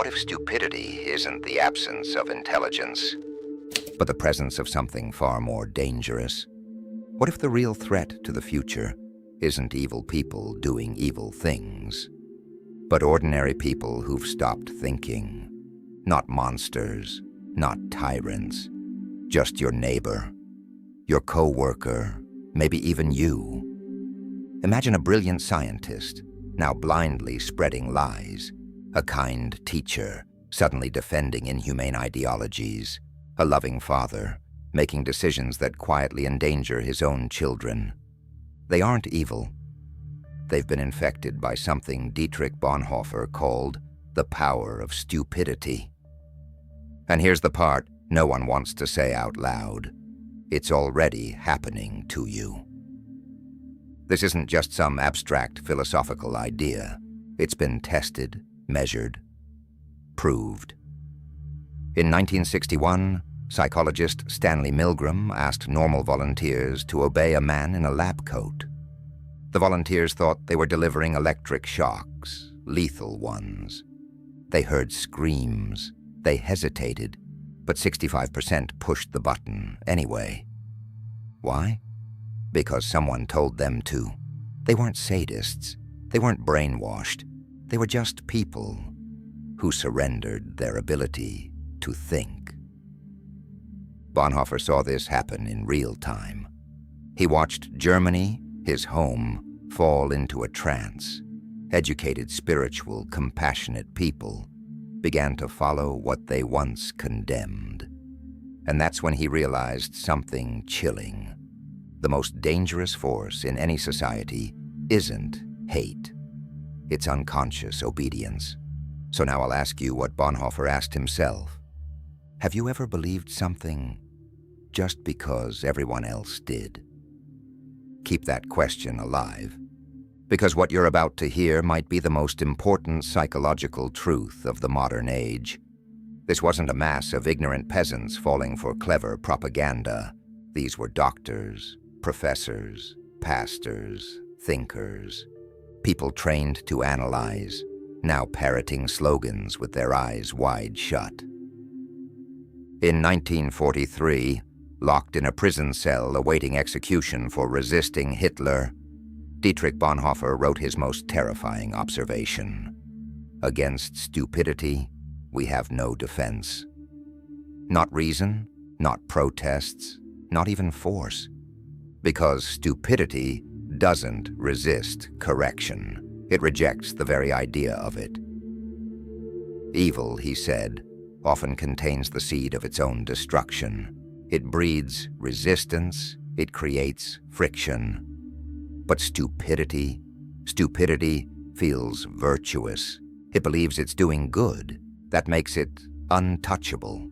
if stupidity isn't the absence of intelligence, but the presence of something far more dangerous? What if the real threat to the future isn't evil people doing evil things, but ordinary people who've stopped thinking? Not monsters, not tyrants, just your neighbor, your co-worker, maybe even you. Imagine a brilliant scientist now blindly spreading lies, a kind teacher suddenly defending inhumane ideologies, a loving father making decisions that quietly endanger his own children. They aren't evil. They've been infected by something Dietrich Bonhoeffer called the power of stupidity. And here's the part no one wants to say out loud. It's already happening to you. This isn't just some abstract philosophical idea. It's been tested, measured, proved. In 1961, psychologist Stanley Milgram asked normal volunteers to obey a man in a lab coat. The volunteers thought they were delivering electric shocks, lethal ones. They heard screams. They hesitated, but 65% pushed the button anyway. Why? Because someone told them to. They weren't sadists. They weren't brainwashed. They were just people who surrendered their ability to think. Bonhoeffer saw this happen in real time. He watched Germany, his home, fall into a trance. Educated, spiritual, compassionate people began to follow what they once condemned. And that's when he realized something chilling. The most dangerous force in any society isn't hate. It's unconscious obedience. So now I'll ask you what Bonhoeffer asked himself. Have you ever believed something just because everyone else did? Keep that question alive, because what you're about to hear might be the most important psychological truth of the modern age. This wasn't a mass of ignorant peasants falling for clever propaganda. These were doctors, professors, pastors, thinkers, people trained to analyze, now parroting slogans with their eyes wide shut. In 1943, locked in a prison cell awaiting execution for resisting Hitler, Dietrich Bonhoeffer wrote his most terrifying observation. Against stupidity, we have no defense. Not reason, not protests, not even force. Because stupidity doesn't resist correction. It rejects the very idea of it. Evil, he said, often contains the seed of its own destruction. It breeds resistance, it creates friction. But stupidity feels virtuous. It believes it's doing good. That makes it untouchable.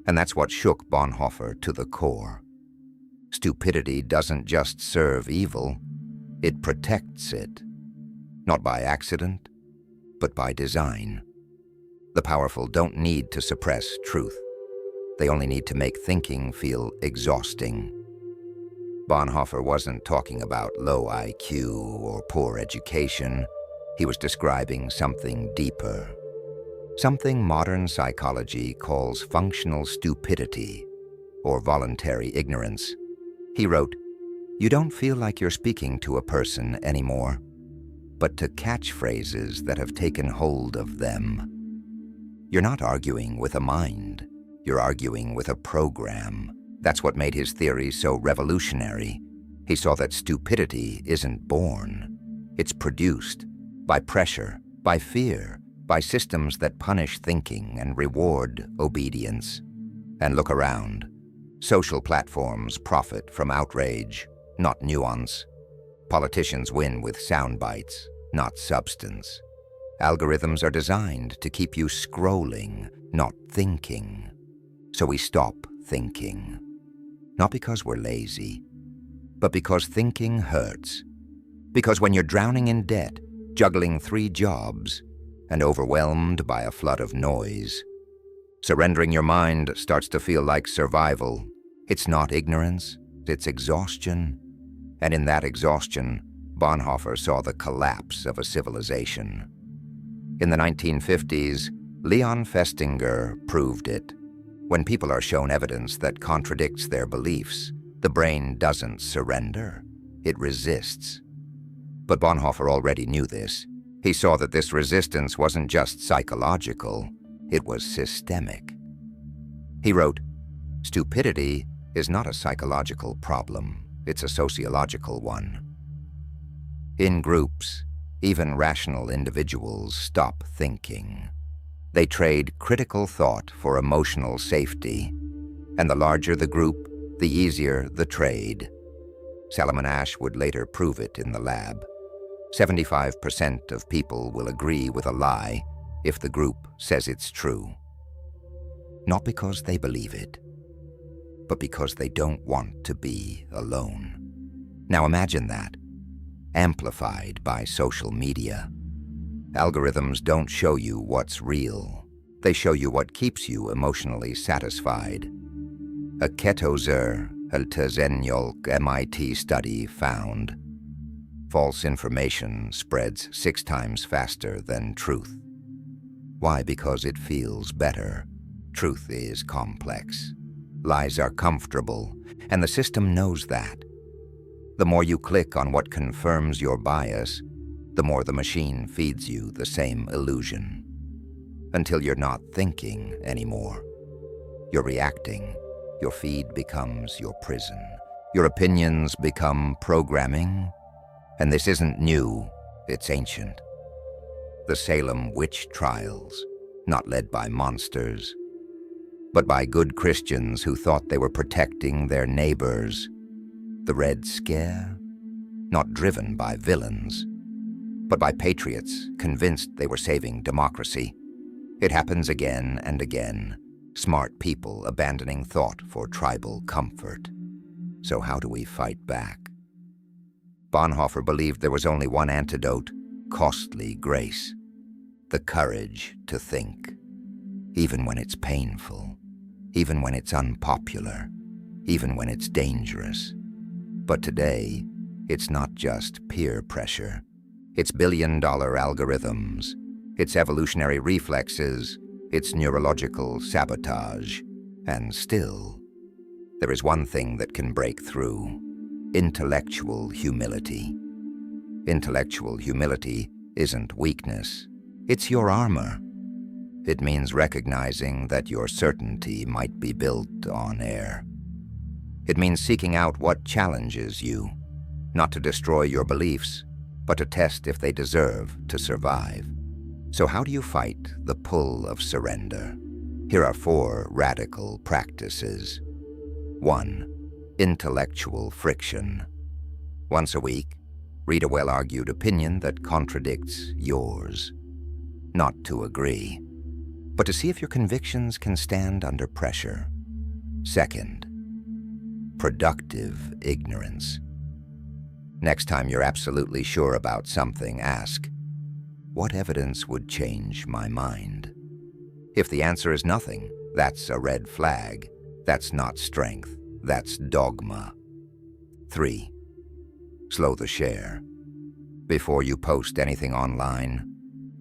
And that's what shook Bonhoeffer to the core. Stupidity doesn't just serve evil, it protects it. Not by accident, but by design. The powerful don't need to suppress truth. They only need to make thinking feel exhausting. Bonhoeffer wasn't talking about low IQ or poor education. He was describing something deeper. Something modern psychology calls functional stupidity, or voluntary ignorance. He wrote, "You don't feel like you're speaking to a person anymore, but to catchphrases that have taken hold of them. You're not arguing with a mind. You're arguing with a program." That's what made his theory so revolutionary. He saw that stupidity isn't born. It's produced by pressure, by fear, by systems that punish thinking and reward obedience. And look around. Social platforms profit from outrage, not nuance. Politicians win with sound bites, not substance. Algorithms are designed to keep you scrolling, not thinking. So we stop thinking. Not because we're lazy, but because thinking hurts. Because when you're drowning in debt, juggling 3 jobs, and overwhelmed by a flood of noise, surrendering your mind starts to feel like survival. It's not ignorance, it's exhaustion. And in that exhaustion, Bonhoeffer saw the collapse of a civilization. In the 1950s, Leon Festinger proved it. When people are shown evidence that contradicts their beliefs, the brain doesn't surrender, it resists. But Bonhoeffer already knew this. He saw that this resistance wasn't just psychological, it was systemic. He wrote, "Stupidity is not a psychological problem, it's a sociological one." In groups, even rational individuals stop thinking. They trade critical thought for emotional safety, and the larger the group, the easier the trade. Salomon Asch would later prove it in the lab. 75% of people will agree with a lie if the group says it's true. Not because they believe it, but because they don't want to be alone. Now imagine that, amplified by social media. Algorithms don't show you what's real. They show you what keeps you emotionally satisfied. A Ketozer Eltezenyolk MIT study found false information spreads 6 times faster than truth. Why? Because it feels better. Truth is complex. Lies are comfortable, and the system knows that. The more you click on what confirms your bias, the more the machine feeds you the same illusion. Until you're not thinking anymore. You're reacting. Your feed becomes your prison. Your opinions become programming. And this isn't new, it's ancient. The Salem witch trials, not led by monsters, but by good Christians who thought they were protecting their neighbors. The Red Scare, not driven by villains, but by patriots convinced they were saving democracy. It happens again and again, smart people abandoning thought for tribal comfort. So how do we fight back? Bonhoeffer believed there was only one antidote: costly grace. The courage to think, even when it's painful, even when it's unpopular, even when it's dangerous. But today, it's not just peer pressure. It's billion-dollar algorithms, it's evolutionary reflexes, it's neurological sabotage. And still, there is one thing that can break through: intellectual humility. Intellectual humility isn't weakness, it's your armor. It means recognizing that your certainty might be built on air. It means seeking out what challenges you, not to destroy your beliefs, but to test if they deserve to survive. So how do you fight the pull of surrender? Here are 4 radical practices. 1. Intellectual friction. Once a week, read a well-argued opinion that contradicts yours. Not to agree, but to see if your convictions can stand under pressure. 2. Productive ignorance. Next time you're absolutely sure about something, ask, what evidence would change my mind? If the answer is nothing, that's a red flag. That's not strength. That's dogma. 3. Slow the share. Before you post anything online,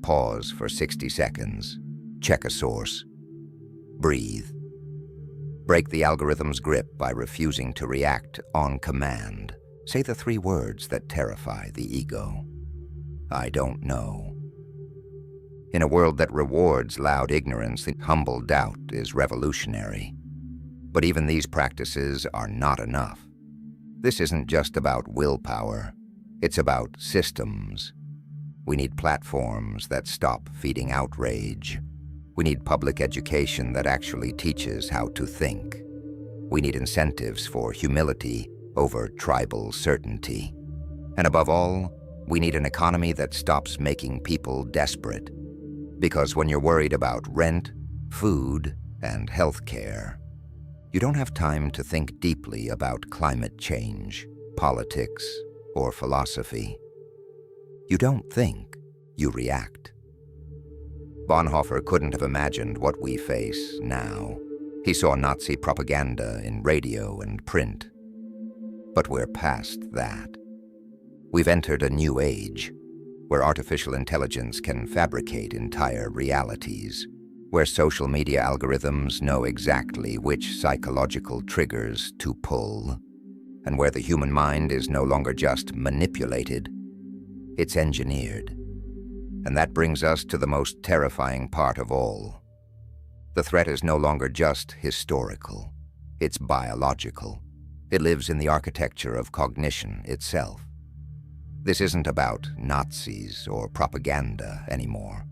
pause for 60 seconds. Check a source. Breathe. Break the algorithm's grip by refusing to react on command. Say the 3 words that terrify the ego. I don't know. In a world that rewards loud ignorance, humble doubt is revolutionary. But even these practices are not enough. This isn't just about willpower. It's about systems. We need platforms that stop feeding outrage. We need public education that actually teaches how to think. We need incentives for humility over tribal certainty. And above all, we need an economy that stops making people desperate. Because when you're worried about rent, food, and health care, you don't have time to think deeply about climate change, politics, or philosophy. You don't think, you react. Bonhoeffer couldn't have imagined what we face now. He saw Nazi propaganda in radio and print. But we're past that. We've entered a new age, where artificial intelligence can fabricate entire realities, where social media algorithms know exactly which psychological triggers to pull, and where the human mind is no longer just manipulated, it's engineered. And that brings us to the most terrifying part of all. The threat is no longer just historical, it's biological. It lives in the architecture of cognition itself. This isn't about Nazis or propaganda anymore.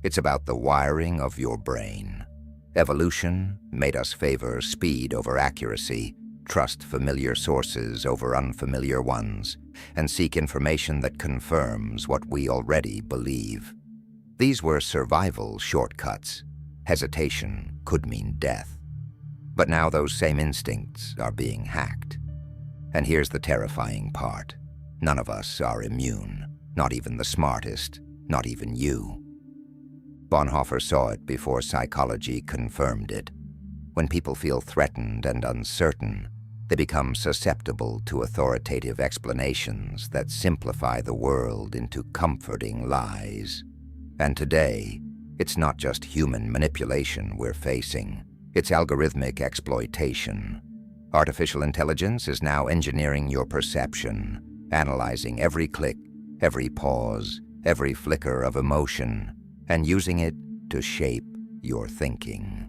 It's about the wiring of your brain. Evolution made us favor speed over accuracy, trust familiar sources over unfamiliar ones, and seek information that confirms what we already believe. These were survival shortcuts. Hesitation could mean death. But now those same instincts are being hacked. And here's the terrifying part. None of us are immune, not even the smartest, not even you. Bonhoeffer saw it before psychology confirmed it. When people feel threatened and uncertain, they become susceptible to authoritative explanations that simplify the world into comforting lies. And today, it's not just human manipulation we're facing, it's algorithmic exploitation. Artificial intelligence is now engineering your perception, analyzing every click, every pause, every flicker of emotion, and using it to shape your thinking.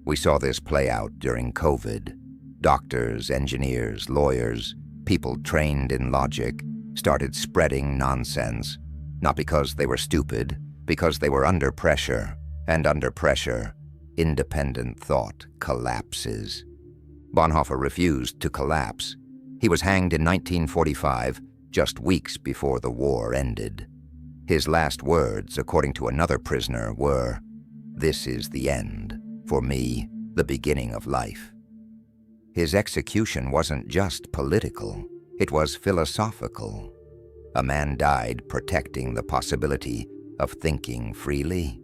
We saw this play out during COVID. Doctors, engineers, lawyers, people trained in logic started spreading nonsense, not because they were stupid, because they were under pressure, and under pressure, independent thought collapses. Bonhoeffer refused to collapse. He was hanged in 1945, just weeks before the war ended. His last words, according to another prisoner, were, "This is the end. For me, the beginning of life." His execution wasn't just political, it was philosophical. A man died protecting the possibility of thinking freely.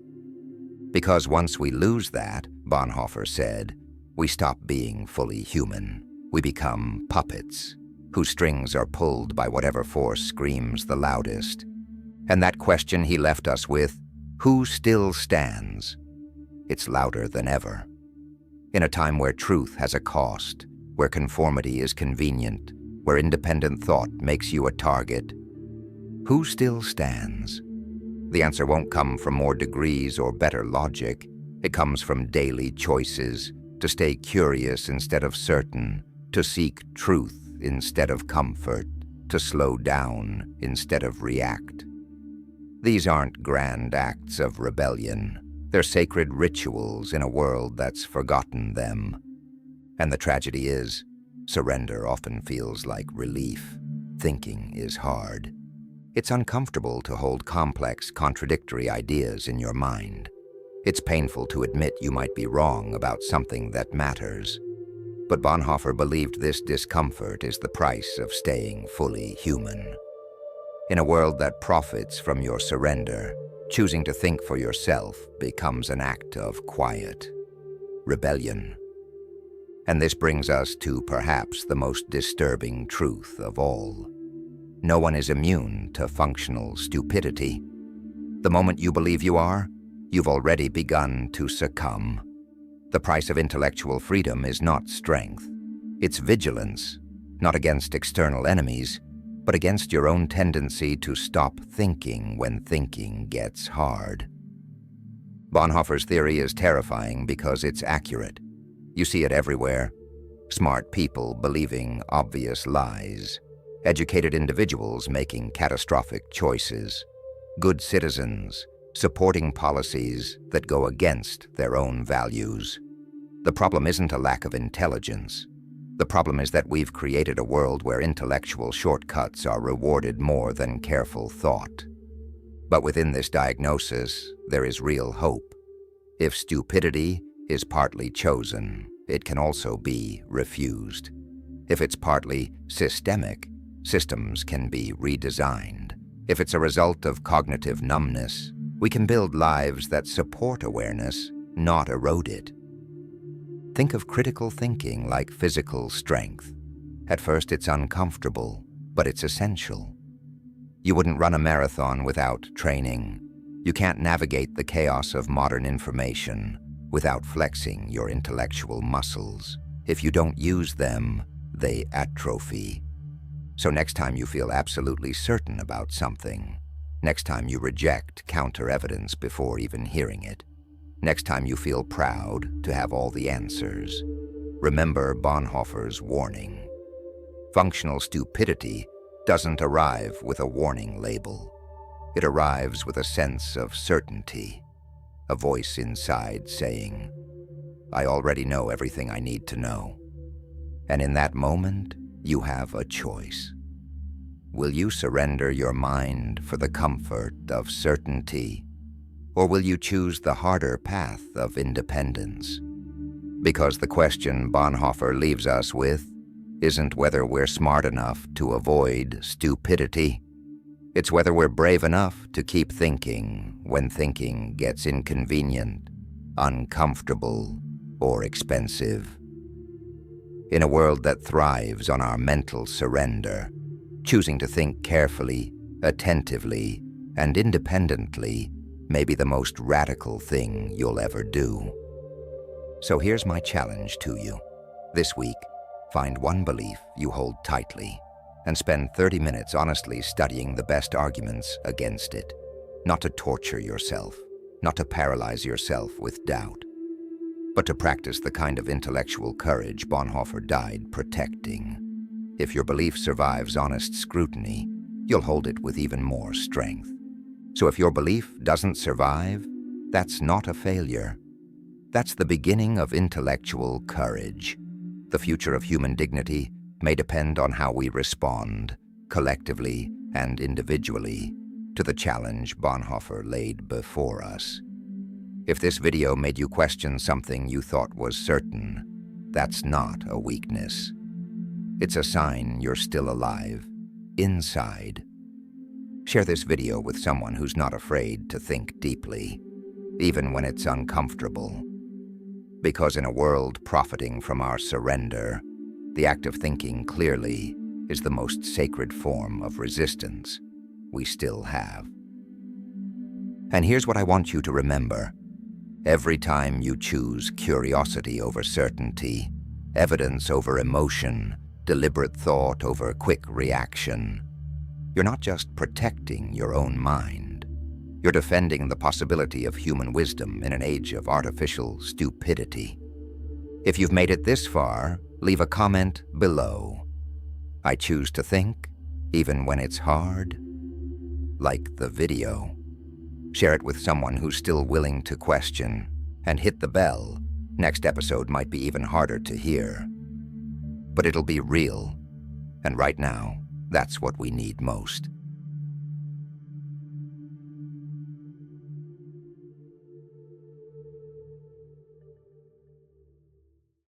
Because once we lose that, Bonhoeffer said, we stop being fully human. We become puppets, whose strings are pulled by whatever force screams the loudest. And that question he left us with, who still stands? It's louder than ever. In a time where truth has a cost, where conformity is convenient, where independent thought makes you a target, who still stands? The answer won't come from more degrees or better logic. It comes from daily choices, to stay curious instead of certain, to seek truth instead of comfort, to slow down instead of react. These aren't grand acts of rebellion. They're sacred rituals in a world that's forgotten them. And the tragedy is, surrender often feels like relief. Thinking is hard. It's uncomfortable to hold complex, contradictory ideas in your mind. It's painful to admit you might be wrong about something that matters. But Bonhoeffer believed this discomfort is the price of staying fully human. In a world that profits from your surrender, choosing to think for yourself becomes an act of quiet rebellion. And this brings us to perhaps the most disturbing truth of all. No one is immune to functional stupidity. The moment you believe you are, you've already begun to succumb. The price of intellectual freedom is not strength. It's vigilance, not against external enemies, but against your own tendency to stop thinking when thinking gets hard. Bonhoeffer's theory is terrifying because it's accurate. You see it everywhere. Smart people believing obvious lies. Educated individuals making catastrophic choices. Good citizens supporting policies that go against their own values. The problem isn't a lack of intelligence. The problem is that we've created a world where intellectual shortcuts are rewarded more than careful thought. But within this diagnosis, there is real hope. If stupidity is partly chosen, it can also be refused. If it's partly systemic, systems can be redesigned. If it's a result of cognitive numbness, we can build lives that support awareness, not erode it. Think of critical thinking like physical strength. At first it's uncomfortable, but it's essential. You wouldn't run a marathon without training. You can't navigate the chaos of modern information without flexing your intellectual muscles. If you don't use them, they atrophy. So next time you feel absolutely certain about something, next time you reject counter-evidence before even hearing it, next time you feel proud to have all the answers, remember Bonhoeffer's warning. Functional stupidity doesn't arrive with a warning label. It arrives with a sense of certainty, a voice inside saying, "I already know everything I need to know." And in that moment, you have a choice. Will you surrender your mind for the comfort of certainty, or will you choose the harder path of independence? Because the question Bonhoeffer leaves us with isn't whether we're smart enough to avoid stupidity. It's whether we're brave enough to keep thinking when thinking gets inconvenient, uncomfortable, or expensive. In a world that thrives on our mental surrender, choosing to think carefully, attentively, and independently may be the most radical thing you'll ever do. So here's my challenge to you. This week, find one belief you hold tightly and spend 30 minutes honestly studying the best arguments against it. Not to torture yourself, not to paralyze yourself with doubt, but to practice the kind of intellectual courage Bonhoeffer died protecting. If your belief survives honest scrutiny, you'll hold it with even more strength. So if your belief doesn't survive, that's not a failure. That's the beginning of intellectual courage. The future of human dignity may depend on how we respond, collectively and individually, to the challenge Bonhoeffer laid before us. If this video made you question something you thought was certain, that's not a weakness. It's a sign you're still alive, inside. Share this video with someone who's not afraid to think deeply, even when it's uncomfortable. Because in a world profiting from our surrender, the act of thinking clearly is the most sacred form of resistance we still have. And here's what I want you to remember. Every time you choose curiosity over certainty, evidence over emotion, deliberate thought over quick reaction, you're not just protecting your own mind. You're defending the possibility of human wisdom in an age of artificial stupidity. If you've made it this far, leave a comment below. I choose to think, even when it's hard. Like the video. Share it with someone who's still willing to question. And hit the bell. Next episode might be even harder to hear. But it'll be real. And right now, that's what we need most.